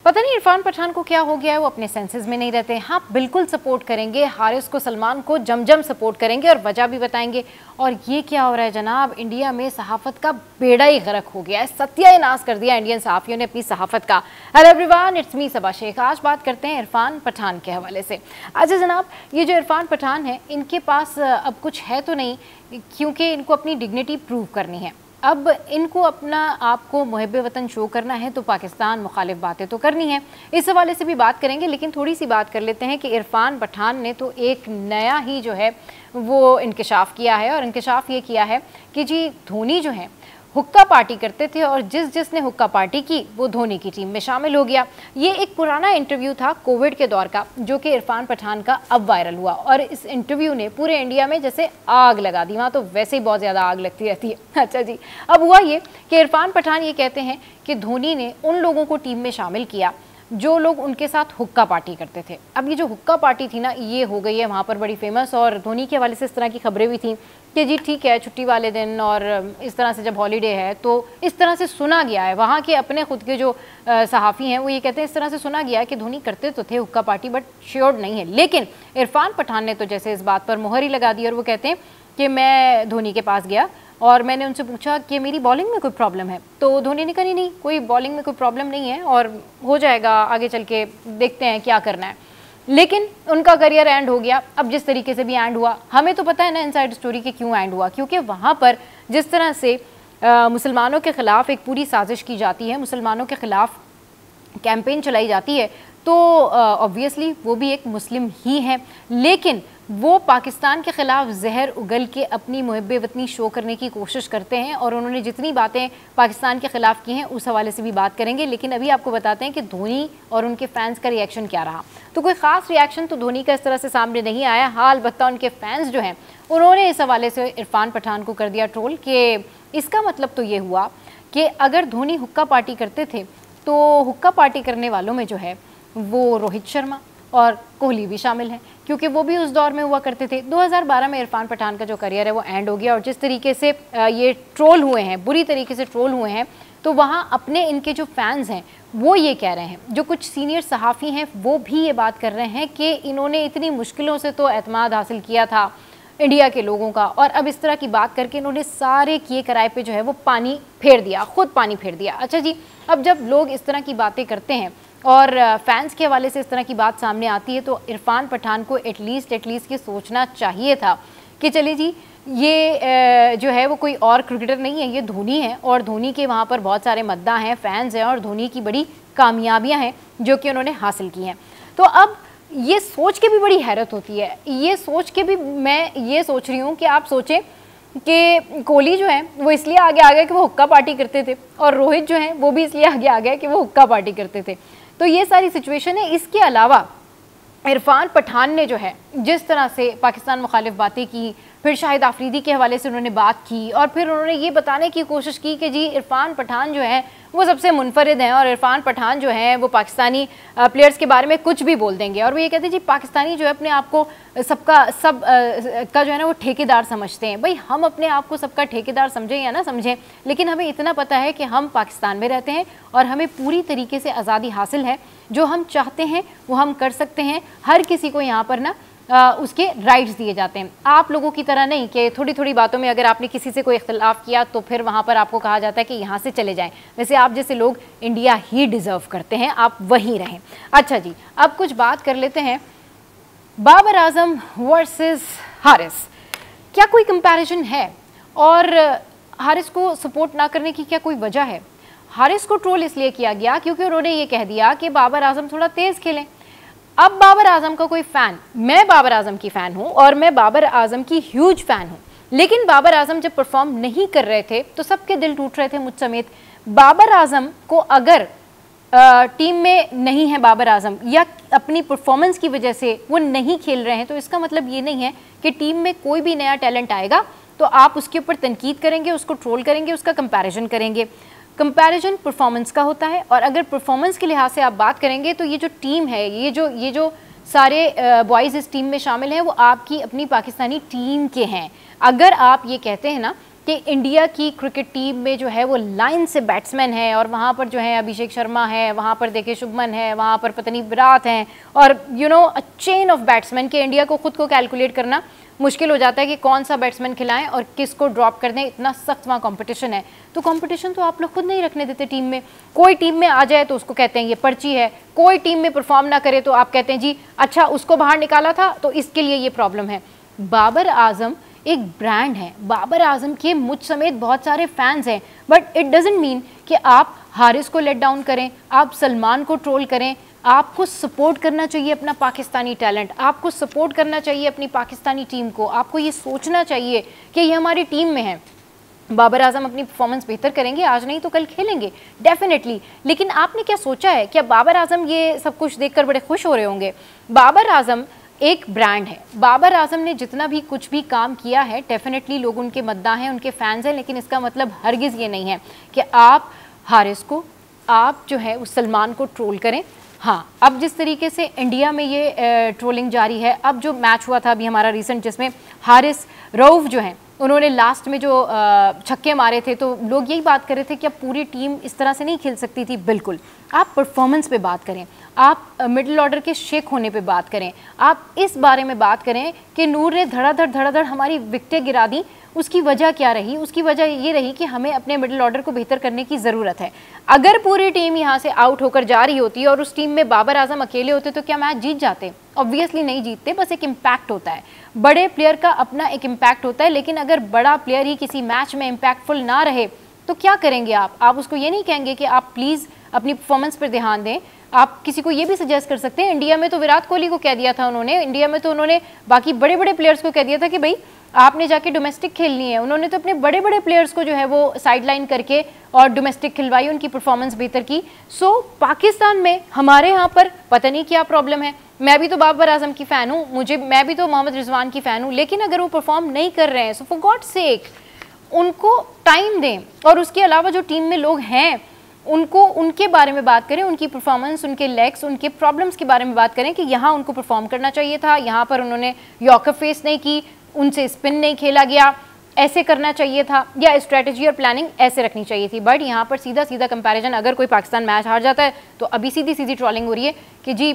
पता नहीं इरफान पठान को क्या हो गया है, वो अपने सेंसेस में नहीं रहते। हाँ बिल्कुल सपोर्ट करेंगे, हारिस को सलमान को जम सपोर्ट करेंगे और वजह भी बताएंगे। और ये क्या हो रहा है जनाब, इंडिया में सहाफ़त का बेड़ा ही गर्क हो गया है, सत्यानाश कर दिया इंडियन सहाफ़ियों ने अपनी सहाफ़त का। हेलो एवरीवन, इट्स मी सबा शेख। आज बात करते हैं इरफान पठान के हवाले से। अच्छा जनाब, ये जो इरफान पठान है, इनके पास अब कुछ है तो नहीं, क्योंकि इनको अपनी डिग्निटी प्रूव करनी है। अब इनको अपना आपको मुहब्बे वतन शो करना है तो पाकिस्तान मुखालिफ बातें तो करनी है। इस हवाले से भी बात करेंगे, लेकिन थोड़ी सी बात कर लेते हैं कि इरफान पठान ने तो एक नया ही जो है वो इंकशाफ किया है। और इंकशाफ ये किया है कि जी धोनी जो है हुक्का पार्टी करते थे और जिसने हुक्का पार्टी की वो धोनी की टीम में शामिल हो गया। ये एक पुराना इंटरव्यू था कोविड के दौर का, जो कि इरफान पठान का अब वायरल हुआ और इस इंटरव्यू ने पूरे इंडिया में जैसे आग लगा दी। वहाँ तो वैसे ही बहुत ज़्यादा आग लगती रहती है। अच्छा जी, अब हुआ ये कि इरफान पठान ये कहते हैं कि धोनी ने उन लोगों को टीम में शामिल किया जो लोग उनके साथ हुक्का पार्टी करते थे। अब ये जो हुक्का पार्टी थी ना, ये हो गई है वहाँ पर बड़ी फेमस, और धोनी के हवाले से इस तरह की खबरें भी थी कि जी ठीक है छुट्टी वाले दिन और इस तरह से जब हॉलीडे है तो इस तरह से सुना गया है। वहाँ के अपने खुद के जो सहाफ़ी हैं वो ये कहते हैं इस तरह से सुना गया है कि धोनी करते तो थे हुक्का पार्टी, बट श्योर नहीं है। लेकिन इरफान पठान ने तो जैसे इस बात पर मुहर ही लगा दी और वो कहते हैं कि मैं धोनी के पास गया और मैंने उनसे पूछा कि मेरी बॉलिंग में कोई प्रॉब्लम है, तो धोनी ने कहा नहीं कोई बॉलिंग में कोई प्रॉब्लम नहीं है और हो जाएगा, आगे चल के देखते हैं क्या करना है। लेकिन उनका करियर एंड हो गया। अब जिस तरीके से भी एंड हुआ, हमें तो पता है ना इनसाइड स्टोरी के क्यों एंड हुआ, क्योंकि वहाँ पर जिस तरह से मुसलमानों के ख़िलाफ़ एक पूरी साजिश की जाती है, मुसलमानों के ख़िलाफ़ कैंपेन चलाई जाती है, तो ऑब्वियसली वो भी एक मुस्लिम ही हैं, लेकिन वो पाकिस्तान के ख़िलाफ़ जहर उगल के अपनी मुहब्बे वतनी शो करने की कोशिश करते हैं। और उन्होंने जितनी बातें पाकिस्तान के ख़िलाफ़ की हैं उस हवाले से भी बात करेंगे। लेकिन अभी आपको बताते हैं कि धोनी और उनके फ़ैन्स का रिएक्शन क्या रहा। तो कोई ख़ास रिएक्शन तो धोनी का इस तरह से सामने नहीं आया। हाल अलबत्ता उनके फ़ैन्स जो हैं उन्होंने इस हवाले से इरफान पठान को कर दिया ट्रोल कि इसका मतलब तो ये हुआ कि अगर धोनी हुक्का पार्टी करते थे तो हुक्का पार्टी करने वालों में जो है वो रोहित शर्मा और कोहली भी शामिल हैं, क्योंकि वो भी उस दौर में हुआ करते थे। 2012 में इरफान पठान का जो करियर है वो एंड हो गया। और जिस तरीके से ये ट्रोल हुए हैं, बुरी तरीके से ट्रोल हुए हैं, तो वहाँ अपने इनके जो फैंस हैं वो ये कह रहे हैं, जो कुछ सीनियर सहाफ़ी हैं वो भी ये बात कर रहे हैं कि इन्होंने इतनी मुश्किलों से तो एतमाद हासिल किया था इंडिया के लोगों का, और अब इस तरह की बात करके इन्होंने सारे किए कराए पे जो है वो पानी फेर दिया, खुद पानी फेर दिया। अच्छा जी, अब जब लोग इस तरह की बातें करते हैं और फैंस के हवाले से इस तरह की बात सामने आती है, तो इरफान पठान को एटलीस्ट ये सोचना चाहिए था कि चलिए जी ये जो है वो कोई और क्रिकेटर नहीं है, ये धोनी है और धोनी के वहाँ पर बहुत सारे मद्दा हैं, फैंस हैं और धोनी की बड़ी कामयाबियाँ हैं जो कि उन्होंने हासिल की हैं। तो अब ये सोच के भी बड़ी हैरत होती है, ये सोच के भी मैं ये सोच रही हूँ कि आप सोचें कि कोहली जो है वो इसलिए आगे आ गया कि वो हुक्का पार्टी करते थे और रोहित जो है वो भी इसलिए आगे आ गया कि वो हुक्का पार्टी करते थे। तो ये सारी सिचुएशन है। इसके अलावा इरफान पठान ने जो है जिस तरह से पाकिस्तान मुखालिफ बातें की, फिर शाहिद आफरीदी के हवाले से उन्होंने बात की और फिर उन्होंने ये बताने की कोशिश की कि जी इरफान पठान जो है वो सबसे मुनफरिद हैं और इरफान पठान जो है वो पाकिस्तानी प्लेयर्स के बारे में कुछ भी बोल देंगे। और वो ये कहते हैं जी पाकिस्तानी जो है अपने आप को सब का जो है ना वो ठेकेदार समझते हैं। भाई हम अपने आप को सबका ठेकेदार समझें या ना समझें, लेकिन हमें इतना पता है कि हम पाकिस्तान में रहते हैं और हमें पूरी तरीके से आज़ादी हासिल है। जो हम चाहते हैं वो हम कर सकते हैं। हर किसी को यहाँ पर ना उसके राइट्स दिए जाते हैं। आप लोगों की तरह नहीं कि थोड़ी थोड़ी बातों में अगर आपने किसी से कोई इख्तिलाफ़ किया तो फिर वहाँ पर आपको कहा जाता है कि यहाँ से चले जाएं। वैसे आप जैसे लोग इंडिया ही डिज़र्व करते हैं, आप वहीं रहें। अच्छा जी, अब कुछ बात कर लेते हैं बाबर आजम वर्सेस हारिस। क्या कोई कंपैरिजन है और हारिस को सपोर्ट ना करने की क्या कोई वजह है? हारिस को ट्रोल इसलिए किया गया क्योंकि उन्होंने ये कह दिया कि बाबर आजम थोड़ा तेज़ खेलें। अब बाबर आजम का कोई फ़ैन, मैं बाबर आजम की फ़ैन हूँ और मैं बाबर आजम की ह्यूज फ़ैन हूँ, लेकिन बाबर आजम जब परफॉर्म नहीं कर रहे थे तो सबके दिल टूट रहे थे, मुझ समेत। बाबर आजम को अगर टीम में नहीं है बाबर आजम या अपनी परफॉर्मेंस की वजह से वो नहीं खेल रहे हैं, तो इसका मतलब ये नहीं है कि टीम में कोई भी नया टैलेंट आएगा तो आप उसके ऊपर तनकीद करेंगे, उसको ट्रोल करेंगे, उसका कंपैरिजन करेंगे। कंपैरिजन परफॉर्मेंस का होता है और अगर परफॉर्मेंस के लिहाज से आप बात करेंगे तो ये जो टीम है, ये जो सारे बॉयज़ इस टीम में शामिल हैं वो आपकी अपनी पाकिस्तानी टीम के हैं। अगर आप ये कहते हैं ना कि इंडिया की क्रिकेट टीम में जो है वो लाइन से बैट्समैन है और वहाँ पर जो है अभिषेक शर्मा है, वहाँ पर देखिए शुभमन है, वहाँ पर पता नहीं विराट हैं और अ चेन ऑफ बैट्समैन के इंडिया को खुद को कैलकुलेट करना मुश्किल हो जाता है कि कौन सा बैट्समैन खिलाएं और किसको ड्रॉप कर दें, इतना सख्त वहाँ कंपटीशन है। तो कंपटीशन तो आप लोग खुद नहीं रखने देते टीम में। कोई टीम में आ जाए तो उसको कहते हैं ये पर्ची है, कोई टीम में परफॉर्म ना करे तो आप कहते हैं जी अच्छा उसको बाहर निकाला था तो इसके लिए ये प्रॉब्लम है। बाबर आजम एक ब्रांड है, बाबर आजम के मुझ समेत बहुत सारे फैंस हैं, बट इट डजंट मीन कि आप हारिस को लेट डाउन करें, आप सलमान को ट्रोल करें। आपको सपोर्ट करना चाहिए अपना पाकिस्तानी टैलेंट, आपको सपोर्ट करना चाहिए अपनी पाकिस्तानी टीम को, आपको ये सोचना चाहिए कि ये हमारी टीम में है। बाबर आजम अपनी परफॉर्मेंस बेहतर करेंगे, आज नहीं तो कल खेलेंगे डेफिनेटली, लेकिन आपने क्या सोचा है? क्या बाबर आजम ये सब कुछ देखकर बड़े खुश हो रहे होंगे? बाबर आजम एक ब्रांड है। बाबर आजम ने जितना भी कुछ भी काम किया है डेफिनेटली लोग उनके मद्दा हैं, उनके फैंस हैं, लेकिन इसका मतलब हरगिज़ ये नहीं है कि आप हारिस को, आप जो है उस सलमान को ट्रोल करें। हाँ, अब जिस तरीके से इंडिया में ये ट्रोलिंग जारी है, अब जो मैच हुआ था अभी हमारा रिसेंट जिसमें हारिस रऊफ जो हैं उन्होंने लास्ट में जो छक्के मारे थे, तो लोग यही बात कर रहे थे कि अब पूरी टीम इस तरह से नहीं खेल सकती थी। बिल्कुल, आप परफॉर्मेंस पे बात करें, आप मिडिल ऑर्डर के शेक होने पे बात करें, आप इस बारे में बात करें कि नूर ने धड़ाधड़ हमारी विकेटें गिरा दी। उसकी वजह क्या रही? उसकी वजह ये रही कि हमें अपने मिडिल ऑर्डर को बेहतर करने की ज़रूरत है। अगर पूरी टीम यहाँ से आउट होकर जा रही होती और उस टीम में बाबर आजम अकेले होते तो क्या मैच जीत जाते? ऑब्वियसली नहीं जीतते, बस एक इम्पैक्ट होता है, बड़े प्लेयर का अपना एक इम्पैक्ट होता है। लेकिन अगर बड़ा प्लेयर ही किसी मैच में इम्पैक्टफुल ना रहे तो क्या करेंगे आप उसको ये नहीं कहेंगे कि आप प्लीज़ अपनी परफॉर्मेंस पर ध्यान दें। आप किसी को ये भी सजेस्ट कर सकते हैं, इंडिया में तो विराट कोहली को कह दिया था उन्होंने, इंडिया में तो उन्होंने बाकी बड़े बड़े प्लेयर्स को कह दिया था कि भाई आपने जाके डोमेस्टिक खेलनी है। उन्होंने तो अपने बड़े बड़े प्लेयर्स को जो है वो साइडलाइन करके और डोमेस्टिक खिलवाई, उनकी परफॉर्मेंस बेहतर की। सो पाकिस्तान में हमारे यहाँ पर पता नहीं क्या प्रॉब्लम है। मैं भी तो बाबर आजम की फ़ैन हूँ, मैं भी तो मोहम्मद रिजवान की फ़ैन हूँ, लेकिन अगर वो परफॉर्म नहीं कर रहे हैं सो फॉर गॉड सेक उनको टाइम दें। और उसके अलावा जो टीम में लोग हैं उनको उनके बारे में बात करें, उनकी परफॉर्मेंस, उनके लेग्स, उनके प्रॉब्लम्स के बारे में बात करें कि यहाँ उनको परफॉर्म करना चाहिए था, यहाँ पर उन्होंने यॉर्कर फेस नहीं की, उनसे स्पिन नहीं खेला गया, ऐसे करना चाहिए था, या स्ट्रेटजी और प्लानिंग ऐसे रखनी चाहिए थी। बट यहाँ पर सीधा सीधा कंपैरिजन, अगर कोई पाकिस्तान मैच हार जाता है तो अभी सीधी सीधी ट्रोलिंग हो रही है कि जी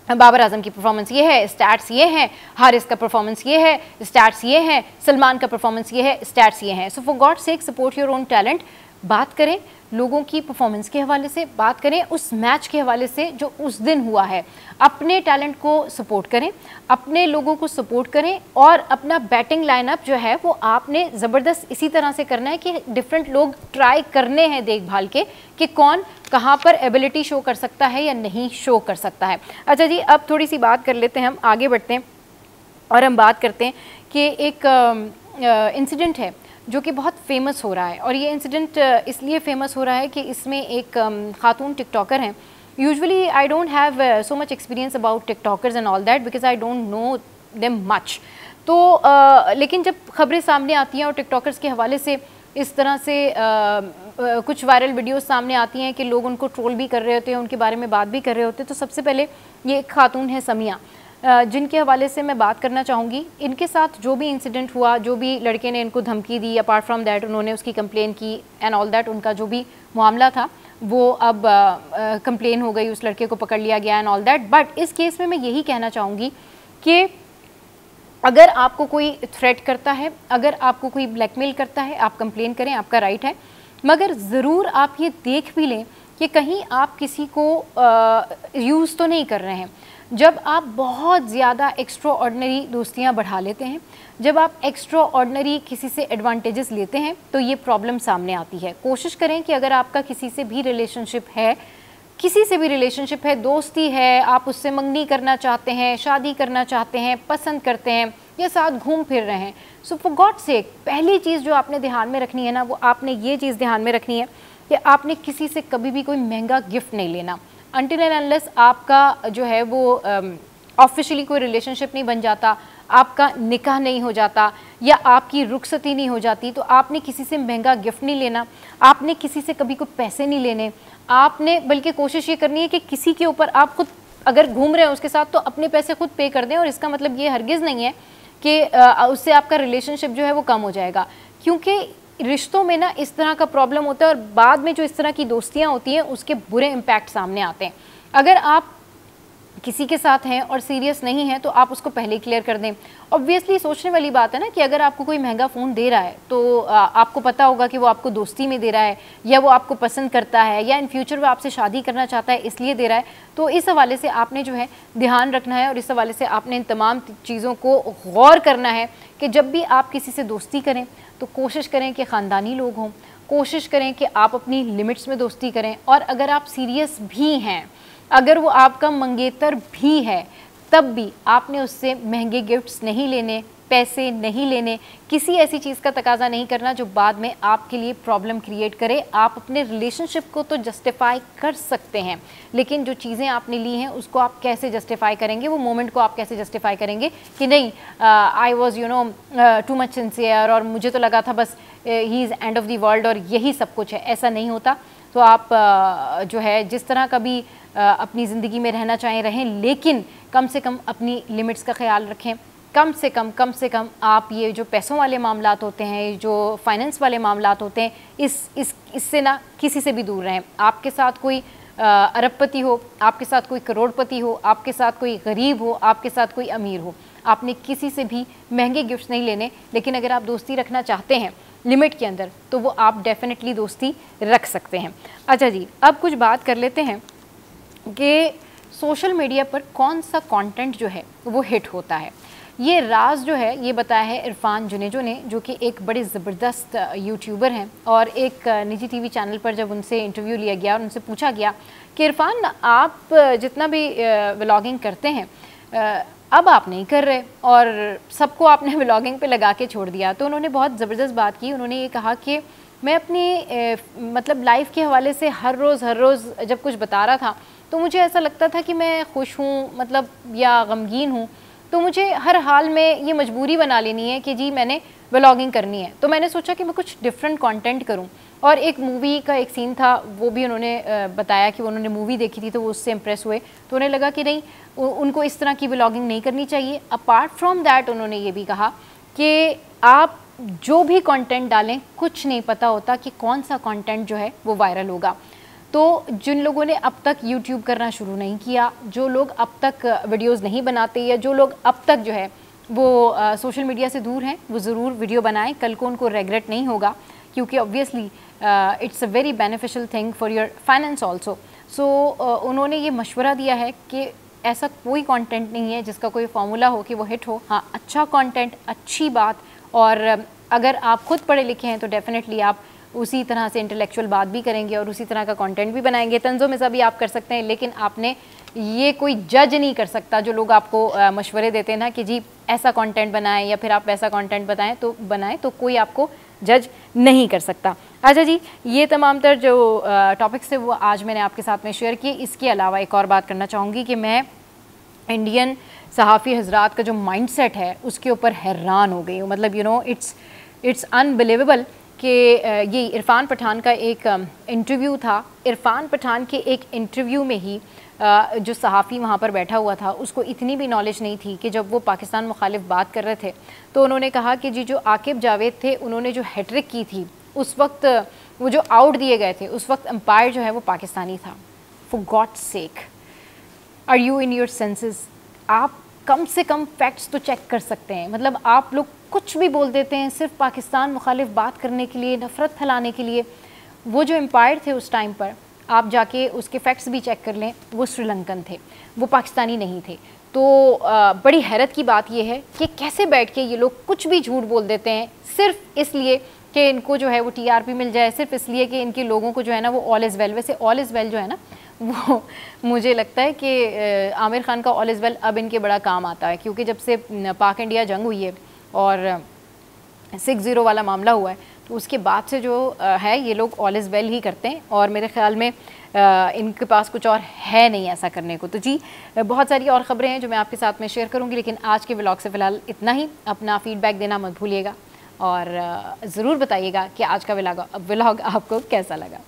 बाबर आजम की परफॉर्मेंस ये है, स्टैट्स ये हैं, हारिस का परफॉर्मेंस ये है, स्टैट्स ये हैं, सलमान का परफॉर्मेंस ये है, स्टैट्स ये हैं। So for God sake support your own talent. बात करें लोगों की परफॉर्मेंस के हवाले से, बात करें उस मैच के हवाले से जो उस दिन हुआ है, अपने टैलेंट को सपोर्ट करें, अपने लोगों को सपोर्ट करें और अपना बैटिंग लाइनअप जो है वो आपने ज़बरदस्त इसी तरह से करना है कि डिफरेंट लोग ट्राई करने हैं देखभाल के कि कौन कहाँ पर एबिलिटी शो कर सकता है या नहीं शो कर सकता है। अच्छा जी, अब थोड़ी सी बात कर लेते हैं, हम आगे बढ़ते हैं और हम बात करते हैं कि एक इंसिडेंट है जो कि बहुत फेमस हो रहा है। और ये इंसिडेंट इसलिए फेमस हो रहा है कि इसमें एक खातून टिकटॉकर हैं। Usually I don't have so much experience about TikTokers and all that because I don't know them much. तो लेकिन जब खबरें सामने आती हैं और टिकटॉकर्स के हवाले से इस तरह से कुछ वायरल वीडियोस सामने आती हैं कि लोग उनको ट्रोल भी कर रहे होते हैं, उनके बारे में बात भी कर रहे होते हैं, तो सबसे पहले ये एक खातून है समिया, जिनके हवाले से मैं बात करना चाहूँगी। इनके साथ जो भी इंसिडेंट हुआ, जो भी लड़के ने इनको धमकी दी, अपार्ट फ्रॉम दैट उन्होंने उसकी कंप्लेन की एंड ऑल दैट, उनका जो भी मामला था वो अब कंप्लेन हो गई, उस लड़के को पकड़ लिया गया एंड ऑल दैट। बट इस केस में मैं यही कहना चाहूँगी कि अगर आपको कोई थ्रेट करता है, अगर आपको कोई ब्लैकमेल करता है, आप कंप्लेन करें, आपका राइट है, मगर ज़रूर आप ये देख भी लें कि कहीं आप किसी को यूज़ तो नहीं कर रहे हैं। जब आप बहुत ज़्यादा एक्स्ट्रा ऑर्डनरी दोस्तियाँ बढ़ा लेते हैं, जब आप एक्स्ट्रा ऑर्डनरी किसी से एडवांटेजेस लेते हैं तो ये प्रॉब्लम सामने आती है। कोशिश करें कि अगर आपका किसी से भी रिलेशनशिप है, किसी से भी रिलेशनशिप है, दोस्ती है, आप उससे मंगनी करना चाहते हैं, शादी करना चाहते हैं, पसंद करते हैं या साथ घूम फिर रहे हैं, सो फॉर गॉड सेक पहली चीज़ जो आपने ध्यान में रखनी है ना, वो आपने ये चीज़ ध्यान में रखनी है कि आपने किसी से कभी भी कोई महंगा गिफ्ट नहीं लेना अनटिल एंड अनलेस आपका जो है वो ऑफिशियली कोई रिलेशनशिप नहीं बन जाता, आपका निकाह नहीं हो जाता या आपकी रुखसती नहीं हो जाती, तो आपने किसी से महंगा गिफ्ट नहीं लेना, आपने किसी से कभी कोई पैसे नहीं लेने, आपने बल्कि कोशिश ये करनी है कि किसी के ऊपर आप खुद अगर घूम रहे हैं उसके साथ तो अपने पैसे खुद पे कर दें। और इसका मतलब ये हरगिज़ नहीं है कि उससे आपका रिलेशनशिप जो है वो कम हो जाएगा, क्योंकि रिश्तों में ना इस तरह का प्रॉब्लम होता है और बाद में जो इस तरह की दोस्तियाँ होती हैं उसके बुरे इम्पैक्ट सामने आते हैं। अगर आप किसी के साथ हैं और सीरियस नहीं है तो आप उसको पहले क्लियर कर दें। ऑब्वियसली सोचने वाली बात है ना कि अगर आपको कोई महंगा फ़ोन दे रहा है तो आपको पता होगा कि वो आपको दोस्ती में दे रहा है या वो आपको पसंद करता है या इन फ्यूचर वो आपसे शादी करना चाहता है इसलिए दे रहा है। तो इस हवाले से आपने जो है ध्यान रखना है और इस हवाले से आपने इन तमाम चीज़ों को गौर करना है कि जब भी आप किसी से दोस्ती करें तो कोशिश करें कि ख़ानदानी लोग हों, कोशिश करें कि आप अपनी लिमिट्स में दोस्ती करें। और अगर आप सीरियस भी हैं, अगर वो आपका मंगेतर भी है, तब भी आपने उससे महंगे गिफ्ट्स नहीं लेने, पैसे नहीं लेने, किसी ऐसी चीज़ का तकाजा नहीं करना जो बाद में आपके लिए प्रॉब्लम क्रिएट करे। आप अपने रिलेशनशिप को तो जस्टिफाई कर सकते हैं, लेकिन जो चीज़ें आपने ली हैं उसको आप कैसे जस्टिफाई करेंगे, वो मोमेंट को आप कैसे जस्टिफाई करेंगे कि नहीं I was too much sincere और मुझे तो लगा था बस he is end of the world और यही सब कुछ है। ऐसा नहीं होता। तो आप जो है जिस तरह का भी अपनी ज़िंदगी में रहना चाहें रहें, लेकिन कम से कम अपनी लिमिट्स का ख्याल रखें। कम से कम आप ये जो पैसों वाले मामलात होते हैं, जो फाइनेंस वाले मामलात होते हैं, इससे ना किसी से भी दूर रहें। आपके साथ कोई अरबपति हो, आपके साथ कोई करोड़पति हो, आपके साथ कोई गरीब हो, आपके साथ कोई अमीर हो, आपने किसी से भी महंगे गिफ्ट्स नहीं लेने। लेकिन अगर आप दोस्ती रखना चाहते हैं लिमिट के अंदर तो वो आप डेफिनेटली दोस्ती रख सकते हैं। अच्छा जी, अब कुछ बात कर लेते हैं कि सोशल मीडिया पर कौन सा कंटेंट जो है वो हिट होता है। ये राज जो है ये बताया है इरफान जुनेजो ने, जो कि एक बड़े ज़बरदस्त यूट्यूबर हैं। और एक निजी टीवी चैनल पर जब उनसे इंटरव्यू लिया गया और उनसे पूछा गया कि इरफान आप जितना भी व्लॉगिंग करते हैं अब आप नहीं कर रहे और सबको आपने व्लॉगिंग पे लगा के छोड़ दिया। तो उन्होंने बहुत ज़बरदस्त बात की। उन्होंने ये कहा कि मैं अपनी मतलब लाइफ के हवाले से हर रोज़ जब कुछ बता रहा था तो मुझे ऐसा लगता था कि मैं खुश हूँ मतलब या गमगीन हूँ, तो मुझे हर हाल में ये मजबूरी बना लेनी है कि जी मैंने व्लॉगिंग करनी है। तो मैंने सोचा कि मैं कुछ डिफरेंट कंटेंट करूं। और एक मूवी का एक सीन था, वो भी उन्होंने बताया कि उन्होंने मूवी देखी थी तो वो उससे इम्प्रेस हुए, तो उन्हें लगा कि नहीं उनको इस तरह की व्लॉगिंग नहीं करनी चाहिए। अपार्ट फ्रॉम दैट उन्होंने ये भी कहा कि आप जो भी कंटेंट डालें कुछ नहीं पता होता कि कौन सा कंटेंट जो है वो वायरल होगा। तो जिन लोगों ने अब तक यूट्यूब करना शुरू नहीं किया, जो लोग अब तक वीडियोस नहीं बनाते या जो लोग अब तक जो है वो सोशल मीडिया से दूर हैं, वो ज़रूर वीडियो बनाएं। कल को उनको रेग्रेट नहीं होगा, क्योंकि obviously it's a very beneficial thing for your finance also. So उन्होंने ये मशवरा दिया है कि ऐसा कोई कंटेंट नहीं है जिसका कोई फार्मूला हो कि वो हिट हो। हाँ, अच्छा कंटेंट, अच्छी बात, और अगर आप खुद पढ़े लिखे हैं तो डेफिनेटली आप उसी तरह से इंटेलेक्चुअल बात भी करेंगे और उसी तरह का कंटेंट भी बनाएंगे। तंज़ो में भी आप कर सकते हैं, लेकिन आपने ये कोई जज नहीं कर सकता। जो लोग आपको मशवरे देते हैं ना कि जी ऐसा कंटेंट बनाएं या फिर आप वैसा कंटेंट बनाएं तो कोई आपको जज नहीं कर सकता। अच्छा जी, ये तमाम तर जो टॉपिक्स थे वो आज मैंने आपके साथ में शेयर किए। इसके अलावा एक और बात करना चाहूँगी कि मैं इंडियन सहाफ़ी हजरात का जो माइंडसेट है उसके ऊपर हैरान हो गई हूँ। मतलब इट्स अनबिलीवेबल कि ये इरफान पठान का एक इंटरव्यू था। इरफान पठान के एक इंटरव्यू में ही जो सहाफ़ी वहाँ पर बैठा हुआ था उसको इतनी भी नॉलेज नहीं थी कि जब वो पाकिस्तान मुखालिफ बात कर रहे थे तो उन्होंने कहा कि जी जो आकिब जावेद थे उन्होंने जो हैट्रिक की थी उस वक्त वो जो आउट दिए गए थे उस वक्त अंपायर जो है वो पाकिस्तानी था। For God's sake, are you in your senses? आप कम से कम फैक्ट्स तो चेक कर सकते हैं। मतलब आप लोग कुछ भी बोल देते हैं सिर्फ पाकिस्तान मुखालिफ बात करने के लिए, नफ़रत फैलाने के लिए। वो जो एम्पायर थे उस टाइम पर आप जाके उसके फैक्ट्स भी चेक कर लें, वो श्रीलंकन थे, वो पाकिस्तानी नहीं थे। तो बड़ी हैरत की बात यह है कि कैसे बैठ के ये लोग कुछ भी झूठ बोल देते हैं सिर्फ इसलिए कि इनको जो है वो टीआरपी मिल जाए, सिर्फ इसलिए कि इनके लोगों को जो है ना वो ऑल इज़ वेल। वैसे ऑल इज़ वेल जो है ना वो मुझे लगता है कि आमिर खान का ऑल इज़ वेल अब इनके बड़ा काम आता है, क्योंकि जब से पाक इंडिया जंग हुई है और 6-0 वाला मामला हुआ है तो उसके बाद से जो है ये लोग ऑल इज़ वेल ही करते हैं और मेरे ख्याल में इनके पास कुछ और है नहीं ऐसा करने को। तो जी बहुत सारी और ख़बरें हैं जो मैं आपके साथ में शेयर करूंगी, लेकिन आज के व्लॉग से फ़िलहाल इतना ही। अपना फ़ीडबैक देना मत भूलिएगा और ज़रूर बताइएगा कि आज का व्लॉग आपको कैसा लगा।